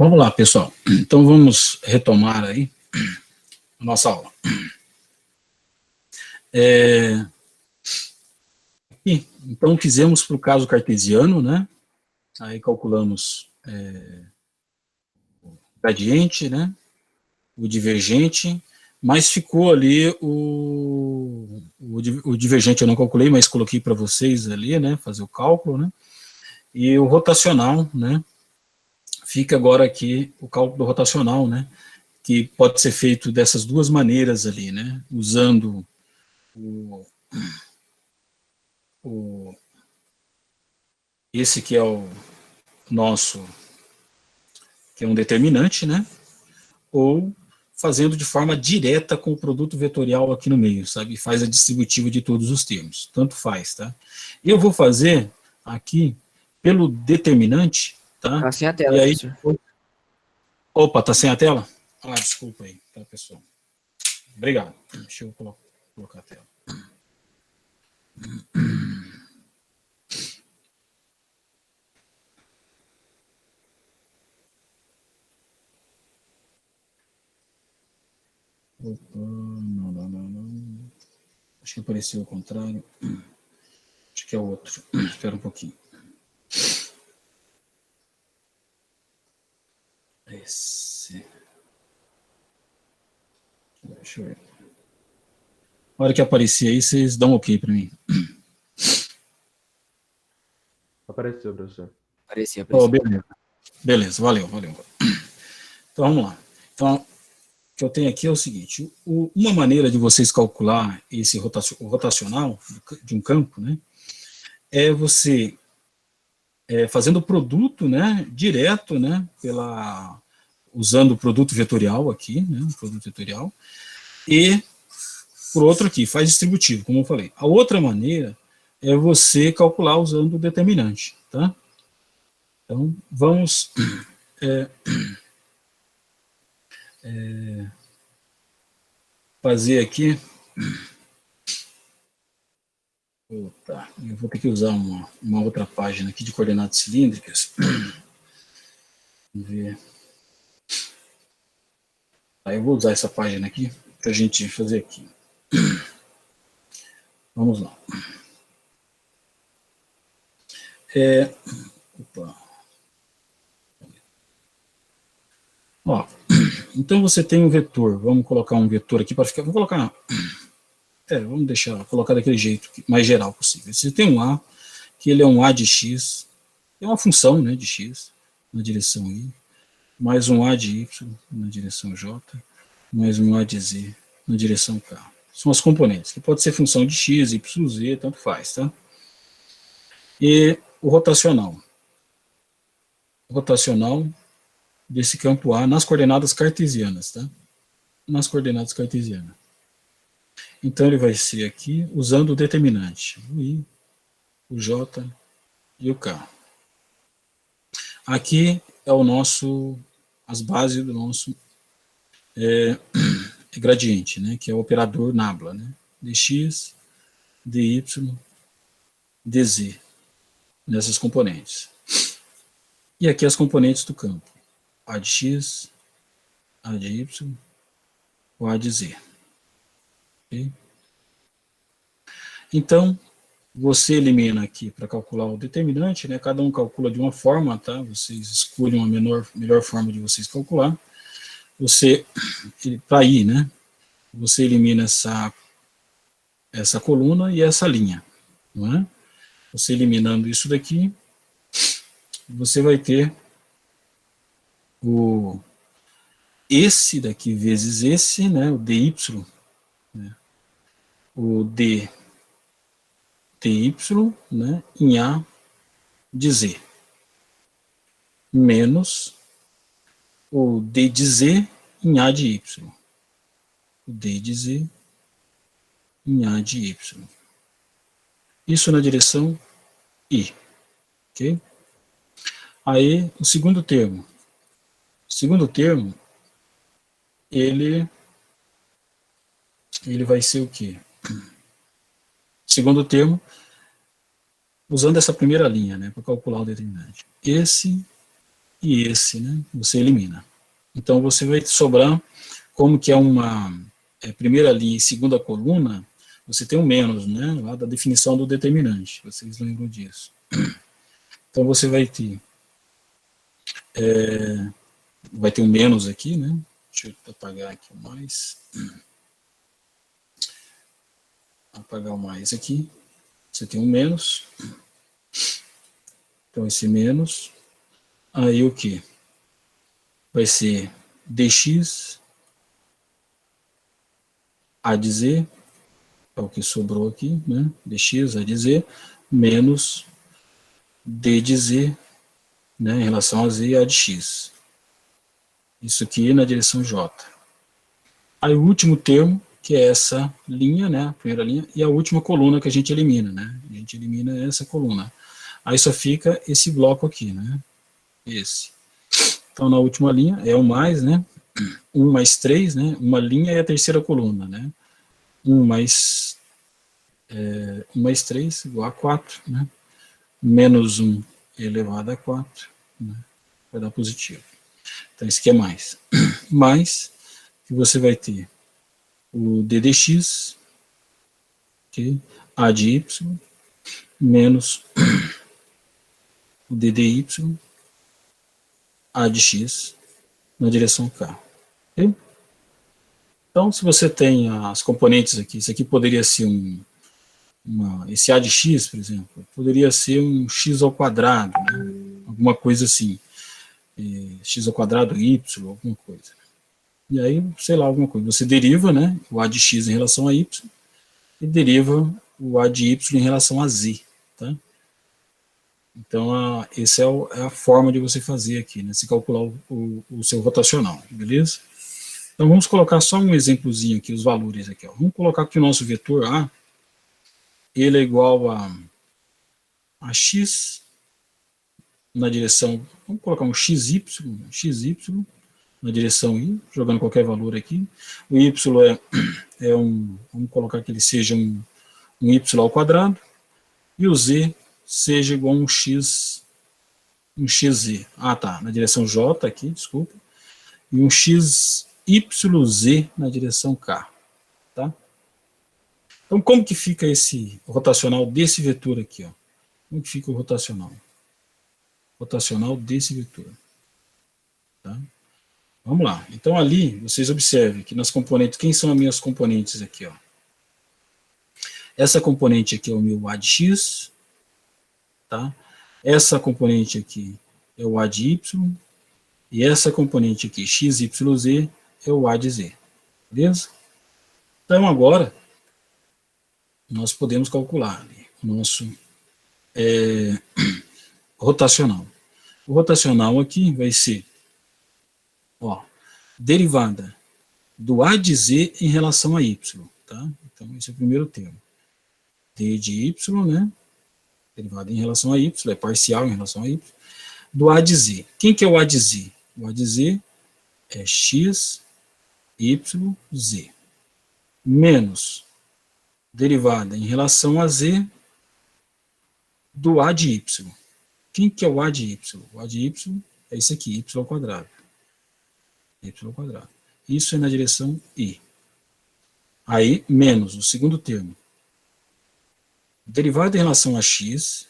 Vamos lá, pessoal. Então, vamos retomar aí a nossa aula. Então, fizemos para o caso cartesiano, né? Aí calculamos o gradiente, né? O divergente, mas ficou ali o divergente eu não calculei, mas coloquei para vocês ali, né? Fazer o cálculo, né? E o rotacional, né? Fica agora aqui o cálculo do rotacional, né? Que pode ser feito dessas duas maneiras ali, né? Usando esse que é o nosso, que é um determinante, né? Ou fazendo de forma direta com o produto vetorial aqui no meio, sabe? Faz a distributiva de todos os termos. Tanto faz, tá? Eu vou fazer aqui pelo determinante, tá? Tá sem a tela, E aí, professor. opa, tá sem a tela? Ah, desculpa aí, tá, pessoal? Obrigado. Deixa eu colocar a tela. Opa, não. Acho que apareceu o contrário. Acho que é o outro. Espera um pouquinho. Esse. Deixa eu ver. Na hora que aparecer aí, vocês dão ok para mim. Apareceu, professor. Apareceu. Oh, beleza, valeu. Então, vamos lá. Então, o que eu tenho aqui é o seguinte, uma maneira de vocês calcular esse rotacional de um campo, né, é você fazendo o produto, né, direto, né, usando o produto vetorial aqui, né, o produto vetorial, e por outro aqui, faz distributivo, como eu falei. A outra maneira é você calcular usando o determinante, tá? Então, vamos fazer aqui. Opa, eu vou ter que usar uma outra página aqui de coordenadas cilíndricas. Vamos ver. Eu vou usar essa página aqui para a gente fazer aqui. Vamos lá. Opa. Ó, então você tem um vetor. Vamos colocar um vetor aqui para ficar. Vou colocar. Vamos colocar daquele jeito mais geral possível. Você tem um A, que ele é um A de x, é uma função, né, de x na direção y, mais um A de y na direção j, mais um A de z na direção k. São as componentes, que pode ser função de x, y, z, tanto faz, tá? E o rotacional. O rotacional desse campo A nas coordenadas cartesianas, tá? Nas coordenadas cartesianas. Então ele vai ser aqui, usando o determinante, o i, o j e o k. Aqui é as bases do nosso gradiente, né, que é o operador nabla, né, dx, dy, dz, nessas componentes. E aqui as componentes do campo, a de x, a de y, o a de z. Okay? Então, você elimina aqui para calcular o determinante, né, cada um calcula de uma forma, tá, vocês escolhem a melhor forma de vocês calcular. Você, para ir, né, você elimina essa coluna e essa linha, não é? Você eliminando isso daqui, você vai ter esse daqui vezes esse, né, o dy, né, o dy, né, em a de z, menos o d de z em a de y, o d de z em a de y. Isso na direção i, ok? Aí, o segundo termo. O segundo termo, ele vai ser o quê? Segundo termo, usando essa primeira linha, né, para calcular o determinante. Esse e esse, né, você elimina. Então, você vai sobrar, como que é uma primeira linha e segunda coluna, você tem um menos, né, lá da definição do determinante, vocês lembram disso. Então, você vai ter um menos aqui, né, deixa eu apagar aqui o mais, apagar o mais aqui, você tem um menos, então esse menos, aí o que? Vai ser dx a de z, é o que sobrou aqui, né? Dx a de z, menos d de z, né, em relação a z a de x. Isso aqui na direção j. Aí o último termo, que é essa linha, né, a primeira linha, e a última coluna que a gente elimina, né? A gente elimina essa coluna. Aí só fica esse bloco aqui, né? Esse. Então, na última linha, é o mais, né? 1 mais 3, né? Uma linha é a terceira coluna, né? 1 mais 3 igual a 4, né? Menos 1 elevado a 4, né? Vai dar positivo. Então, isso aqui é mais. Mais, que você vai ter o d dx, okay? A de y, menos o d dy, A de x, na direção k. Okay? Então, se você tem as componentes aqui, isso aqui poderia ser esse a de x, por exemplo, poderia ser um x ao quadrado, né? Alguma coisa assim, x ao quadrado y, alguma coisa. E aí, sei lá, alguma coisa. Você deriva, né, o a de x em relação a y e deriva o a de y em relação a z, tá? Então, essa é a forma de você fazer aqui, né, se calcular o seu rotacional, beleza? Então, vamos colocar só um exemplozinho aqui, os valores aqui. Ó. Vamos colocar que o nosso vetor A, ele é igual a x na direção, vamos colocar um xy na direção y, jogando qualquer valor aqui. O y vamos colocar que ele seja um y ao quadrado, e o z seja igual a um xz. Ah, tá, na direção j aqui, desculpa. E um xyz na direção k, tá? Então, como que fica esse rotacional desse vetor aqui, ó? Como que fica o rotacional? Rotacional desse vetor. Tá? Vamos lá. Então, ali, vocês observem que nas componentes, quem são as minhas componentes aqui, ó? Essa componente aqui é o meu A de x, tá? Essa componente aqui é o A de y, e essa componente aqui, XYZ, é o A de z. Beleza? Então, agora, nós podemos calcular o nosso rotacional. O rotacional aqui vai ser, ó, derivada do A de z em relação a y, tá? Então, esse é o primeiro termo. D de y, né? Derivada em relação a y, é parcial em relação a y. Do A de z. Quem que é o A de z? O A de z é x, y, z. Menos derivada em relação a z do A de y. Quem que é o A de y? O A de y é isso aqui, y ao quadrado. Y ao quadrado. Isso é na direção i. Aí, menos o segundo termo. Derivada em relação a x,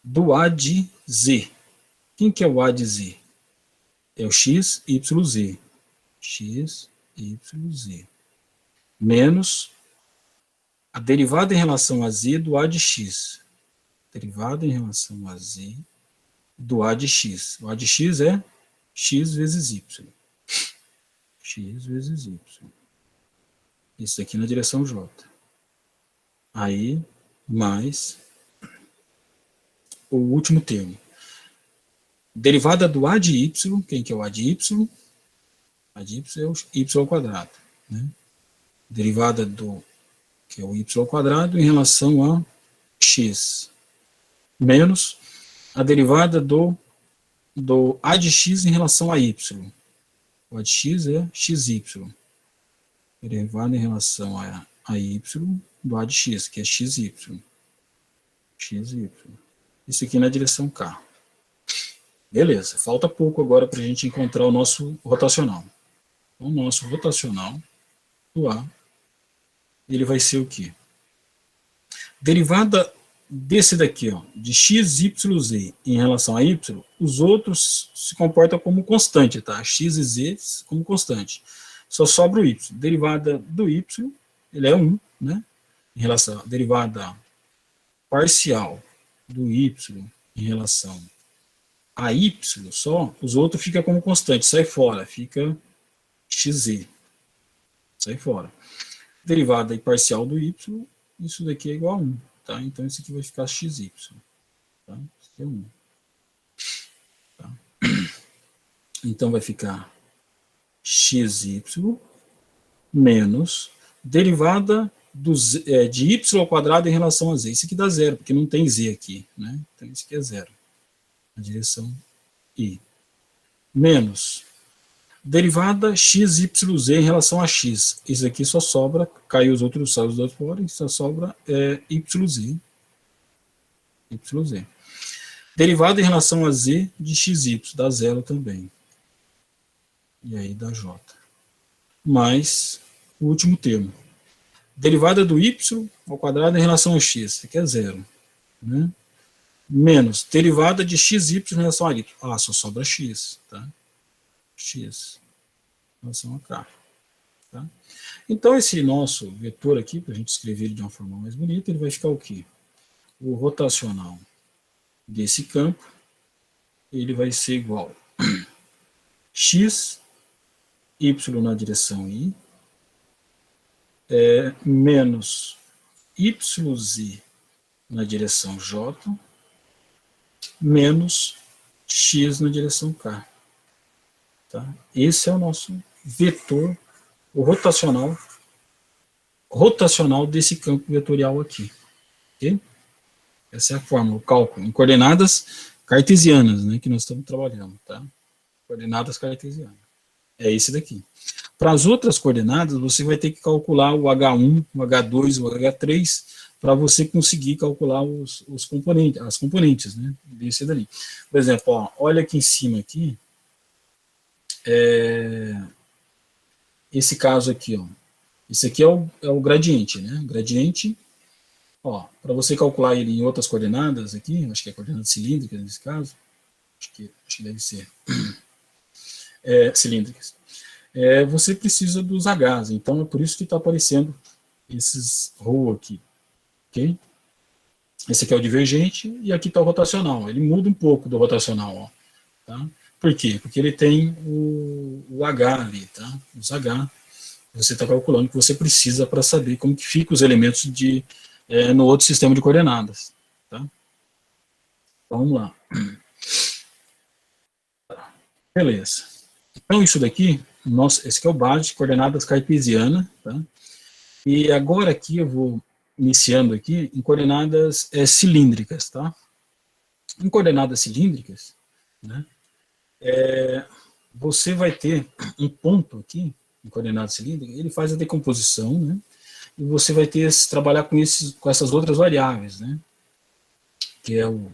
do A de z. Quem que é o A de z? É o x, y, z. X, y, z. Menos a derivada em relação a z do A de x. Derivada em relação a z do A de x. O A de x é x vezes y. X vezes y. Isso aqui na direção j. Aí, mais o último termo. Derivada do A de y, quem que é o A de y? A de y é o y ao quadrado. Né? Derivada do, que é o y ao quadrado, em relação a x. Menos a derivada do A de x em relação a y. O A de x é xy. Derivada em relação a y do A de x, que é xy. xy. isso aqui na direção K. Beleza, falta pouco agora para a gente encontrar o nosso rotacional. O nosso rotacional do A, ele vai ser o quê? Derivada desse daqui, ó, de x, y, z em relação a y, os outros se comportam como constante, tá? X e z como constante. Só sobra o y. Derivada do y, ele é 1, né? Em relação à derivada parcial do y em relação a y só, os outros ficam como constante, sai fora, fica xz, sai fora. Derivada parcial do y, isso daqui é igual a 1, tá? Então isso aqui vai ficar xy, tá? Isso aqui é 1. Tá? Então vai ficar xy menos derivada de y ao quadrado em relação a z. Isso aqui dá zero, porque não tem z aqui, né? Então isso aqui é zero. Na direção I. Menos derivada xyz em relação a x. Isso aqui só sobra, cai os outros fora, e só sobra yz. Derivada em relação a z de xy, dá zero também. E aí dá j. Mais o último termo. Derivada do y ao quadrado em relação a x. Isso aqui é zero. Né? Menos derivada de xy em relação a y. Ah, só sobra x, tá? X em relação a k. Tá? Então, esse nosso vetor aqui, para a gente escrever ele de uma forma mais bonita, ele vai ficar o quê? O rotacional desse campo, ele vai ser igual a x, y na direção I, menos yz na direção J, menos x na direção K. Tá? Esse é o nosso vetor, o rotacional desse campo vetorial aqui. Okay? Essa é a fórmula, o cálculo, em coordenadas cartesianas, né, que nós estamos trabalhando. Tá? Coordenadas cartesianas. É esse daqui. Para as outras coordenadas, você vai ter que calcular o H1, o H2, o H3, para você conseguir calcular os componentes, as componentes, né, desse dali. Por exemplo, ó, olha aqui em cima aqui, esse caso aqui, ó. Esse aqui é o gradiente, né? O gradiente, ó, para você calcular ele em outras coordenadas aqui, acho que é coordenada cilíndrica nesse caso, acho que deve ser cilíndricas. Você precisa dos H's, então é por isso que está aparecendo esses ρ aqui, ok? Esse aqui é o divergente e aqui está o rotacional. Ele muda um pouco do rotacional, ó, tá? Por quê? Porque ele tem o H ali, tá? Os H, você está calculando que você precisa para saber como que ficam os elementos no outro sistema de coordenadas, tá? Então, vamos lá. Beleza. Então, isso daqui, esse aqui é o base de coordenadas cartesiana, tá? E agora aqui eu vou iniciando aqui em coordenadas cilíndricas, tá? Em coordenadas cilíndricas, né? Você vai ter um ponto aqui, em coordenada cilíndrica, ele faz a decomposição, né? E você vai ter trabalhar com essas outras variáveis, né? Que é o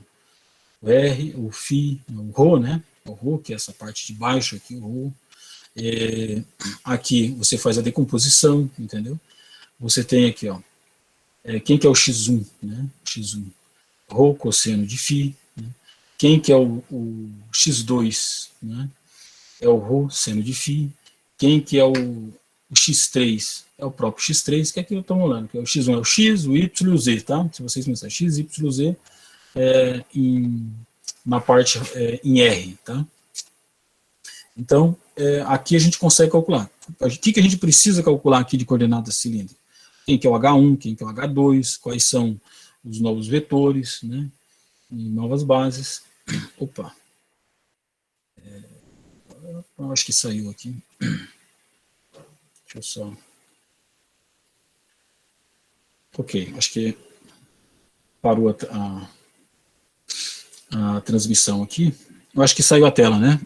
R, o φ, o ρ, né? O ρ, que é essa parte de baixo aqui, o ρ. Aqui você faz a decomposição, entendeu? Você tem aqui, ó, quem que é o x1, né? X1, ρ cosseno de φ, né? Quem que é o x2, né? É o ρ seno de φ. Quem que é o x3? É o próprio x3, que aqui eu estou falando, que é o x1 é o x, o y e o z, tá? Se vocês pensarem x, y, z, na parte em R, tá? Então, aqui a gente consegue calcular. O que a gente precisa calcular aqui de coordenadas cilíndricas? Quem que é o H1, quem que é o H2, quais são os novos vetores, né? E novas bases. Opa. Eu acho que saiu aqui. Deixa eu só... Ok, acho que parou a transmissão aqui. Eu acho que saiu a tela, né?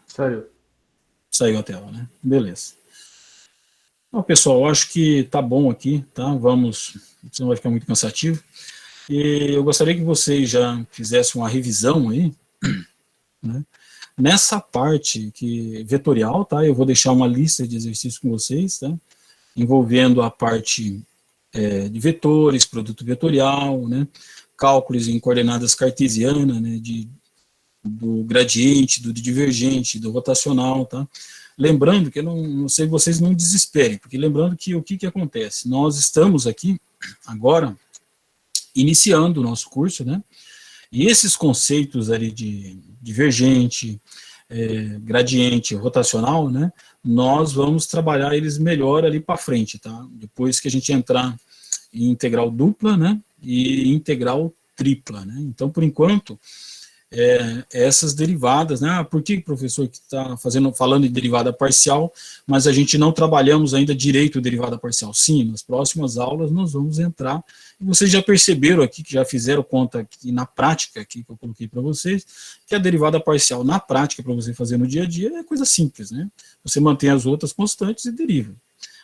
Saiu. Saiu a tela, né? Beleza. Bom, pessoal, eu acho que tá bom aqui, tá? Vamos, senão vai ficar muito cansativo. E eu gostaria que vocês já fizessem uma revisão aí, né? Nessa parte que vetorial, tá? Eu vou deixar uma lista de exercícios com vocês, tá? Envolvendo a parte de vetores, produto vetorial, né? Cálculos em coordenadas cartesianas, né? Do gradiente, do divergente, do rotacional, tá? Lembrando que eu não sei, vocês não desesperem, porque lembrando que o que acontece? Nós estamos aqui agora iniciando o nosso curso, né? E esses conceitos ali de divergente, gradiente, rotacional, né? Nós vamos trabalhar eles melhor ali para frente, tá? Depois que a gente entrar em integral dupla, né? E integral tripla, né? Então, por enquanto, essas derivadas, né? Por que, professor, que está falando de derivada parcial, mas a gente não trabalhamos ainda direito derivada parcial? Sim, nas próximas aulas nós vamos entrar, e vocês já perceberam aqui, que já fizeram conta aqui na prática, aqui que eu coloquei para vocês, que a derivada parcial na prática, para você fazer no dia a dia, é coisa simples, né? Você mantém as outras constantes e deriva.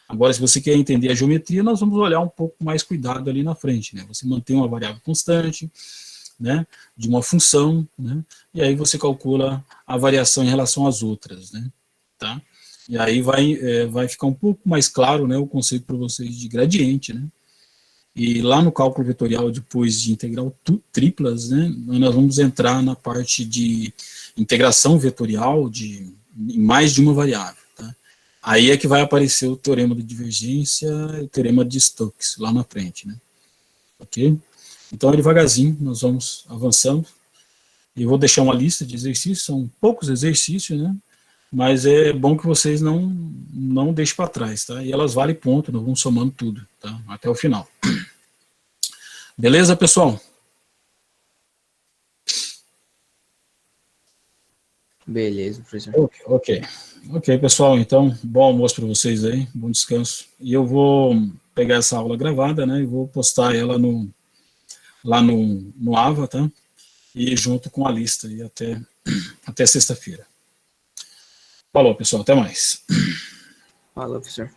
Agora, se você quer entender a geometria, nós vamos olhar um pouco mais cuidado ali na frente, né? Você mantém uma variável constante, né, de uma função, né, e aí você calcula a variação em relação às outras, né, tá? E aí vai ficar um pouco mais claro, né, o conceito para vocês de gradiente, né, e lá no cálculo vetorial, depois de integral triplas, né, nós vamos entrar na parte de integração vetorial de mais de uma variável, tá? Aí é que vai aparecer o teorema de divergência e o teorema de Stokes, lá na frente, né, ok? Então, devagarzinho, nós vamos avançando. Eu vou deixar uma lista de exercícios, são poucos exercícios, né? Mas é bom que vocês não deixem para trás, tá? E elas valem ponto, nós vamos somando tudo, tá? Até o final. Beleza, pessoal? Beleza, professor. Ok, pessoal, então, bom almoço para vocês aí, bom descanso. E eu vou pegar essa aula gravada, né? E vou postar ela lá no Ava, tá? E junto com a lista aí até sexta-feira. Falou, pessoal, até mais. Falou, professor.